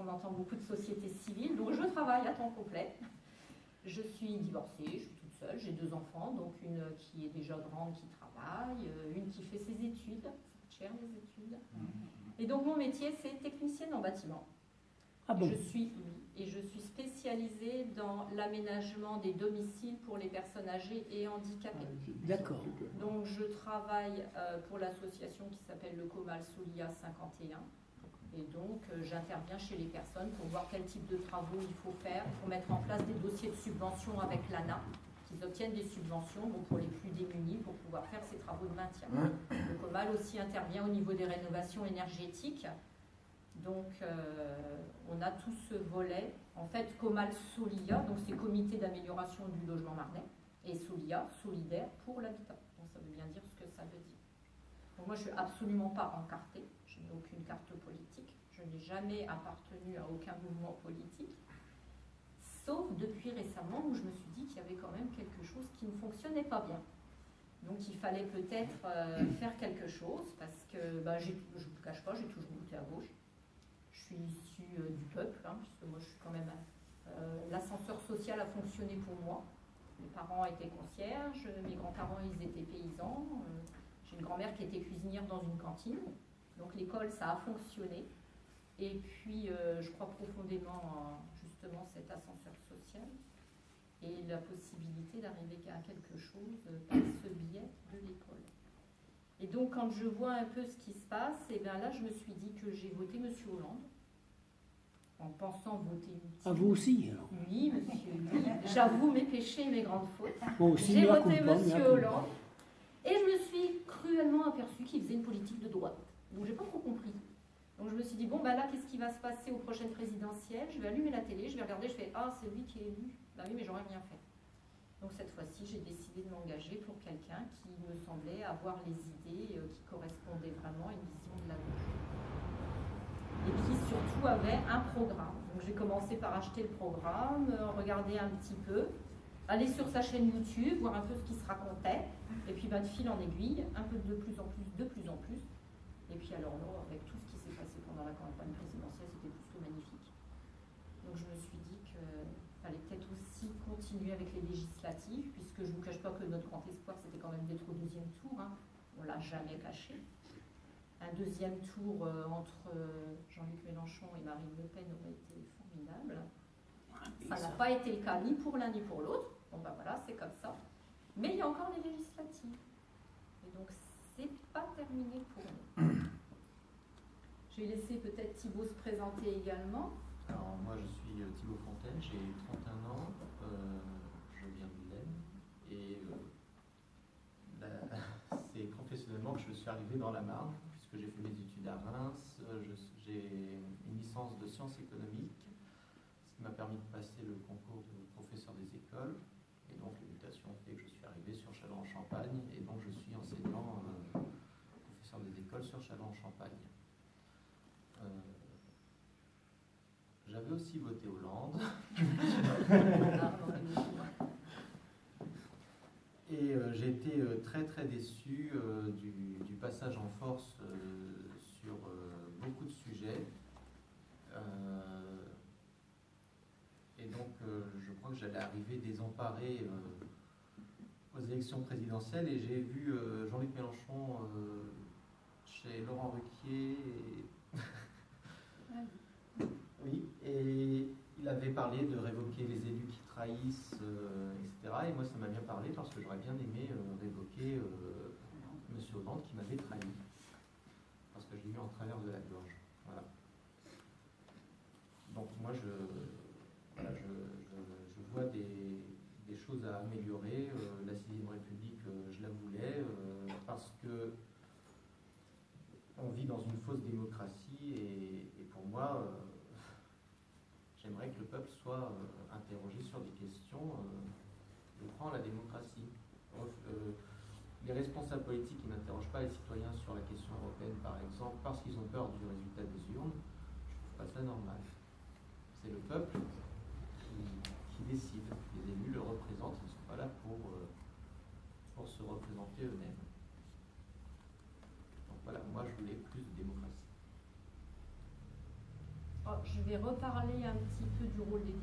qu'on entend beaucoup de sociétés civiles. Donc je travaille à temps complet. Je suis divorcée, je suis toute seule, j'ai 2 enfants, donc une qui est déjà grande qui travaille, une qui fait ses études, ça coûte cher les études. Et donc mon métier c'est technicienne en bâtiment. Ah bon? Je suis spécialisée dans l'aménagement des domiciles pour les personnes âgées et handicapées. D'accord. Donc je travaille pour l'association qui s'appelle le Comal Solia 51. Et donc j'interviens chez les personnes pour voir quel type de travaux il faut faire, pour mettre en place des dossiers de subvention avec l'ANA, qu'ils obtiennent des subventions donc pour les plus démunis pour pouvoir faire ces travaux de maintien. Le Comal aussi intervient au niveau des rénovations énergétiques. Donc on a tout ce volet, en fait Comal Solia, donc c'est comité d'amélioration du logement marnais, et Solia, solidaire pour l'habitat. Donc ça veut bien dire ce que ça veut dire. Donc moi je ne suis absolument pas encartée, je n'ai aucune carte politique, je n'ai jamais appartenu à aucun mouvement politique, sauf depuis récemment où je me suis dit qu'il y avait quand même quelque chose qui ne fonctionnait pas bien. Donc il fallait peut-être faire quelque chose, parce que je ne vous cache pas, j'ai toujours voté à gauche. Je suis issue du peuple, puisque moi je suis quand même... l'ascenseur social a fonctionné pour moi. Mes parents étaient concierges, mes grands-parents ils étaient paysans. J'ai une grand-mère qui était cuisinière dans une cantine. Donc l'école ça a fonctionné. Et puis je crois profondément justement cet ascenseur social et la possibilité d'arriver à quelque chose par ce biais de l'école. Et donc, quand je vois un peu ce qui se passe, et bien là, je me suis dit que j'ai voté M. Hollande, en pensant voter utile. Ah, vous aussi, alors? Oui, monsieur. Oui. J'avoue mes péchés et mes grandes fautes. J'ai voté M. Hollande, et je me suis cruellement aperçue qu'il faisait une politique de droite. Donc, j'ai pas trop compris. Donc, je me suis dit, bon, là, qu'est-ce qui va se passer aux prochaines présidentielles? Je vais allumer la télé, je vais regarder, je fais, ah, c'est lui qui est élu. Bah oui, mais j'aurais rien fait. Donc cette fois-ci, j'ai décidé de m'engager pour quelqu'un qui me semblait avoir les idées qui correspondaient vraiment à une vision de la gauche. Et qui surtout avait un programme. Donc j'ai commencé par acheter le programme, regarder un petit peu, aller sur sa chaîne YouTube, voir un peu ce qui se racontait, et puis de fil en aiguille, un peu de plus en plus, de plus en plus. Et puis alors là, avec tout ce qui s'est passé pendant la campagne présidentielle, c'était plus que magnifique. Donc je me suis dit que fallait peut-être aussi continuer avec les législatives, puisque je ne vous cache pas que notre grand espoir, c'était quand même d'être au 2e tour. On ne l'a jamais caché. Un 2e tour entre Jean-Luc Mélenchon et Marine Le Pen aurait été formidable. Ça n'a pas été le cas ni pour l'un ni pour l'autre. Bon voilà, c'est comme ça. Mais il y a encore les législatives. Et donc, c'est pas terminé pour nous. Je vais laisser peut-être Thibaut se présenter également. Alors moi je suis Thibaut Fontaine, j'ai 31 ans, je viens de l'Aisne et c'est professionnellement que je suis arrivé dans la Marne puisque j'ai fait mes études à Reims, j'ai une licence de sciences économiques, ce qui m'a permis de passer le concours de professeur des écoles et donc les mutations fait que je suis arrivé sur Châlons-en-Champagne et donc je suis enseignant professeur des écoles sur Châlons-en-Champagne. J'avais aussi voté Hollande. Et j'ai été très très déçu du passage en force sur beaucoup de sujets. Et donc je crois que j'allais arriver désemparé aux élections présidentielles et j'ai vu Jean-Luc Mélenchon chez Laurent Ruquier. Oui, et il avait parlé de révoquer les élus qui trahissent, etc. Et moi, ça m'a bien parlé parce que j'aurais bien aimé révoquer M. Hollande qui m'avait trahi. Parce que je l'ai eu en travers de la gorge. Voilà. Donc moi, je vois des choses à améliorer. La 6ème République, je la voulais parce que on vit dans une fausse démocratie et pour moi, j'aimerais que le peuple soit interrogé sur des questions de prendre la démocratie. Les responsables politiques qui n'interrogent pas les citoyens sur la question européenne, par exemple, parce qu'ils ont peur du résultat des urnes, je ne trouve pas ça normal. C'est le peuple qui décide. Les élus le représentent, ils ne sont pas là pour se représenter eux-mêmes. Donc voilà, moi je voulais plus de démocratie. Oh, je vais reparler un petit peu du rôle des députés.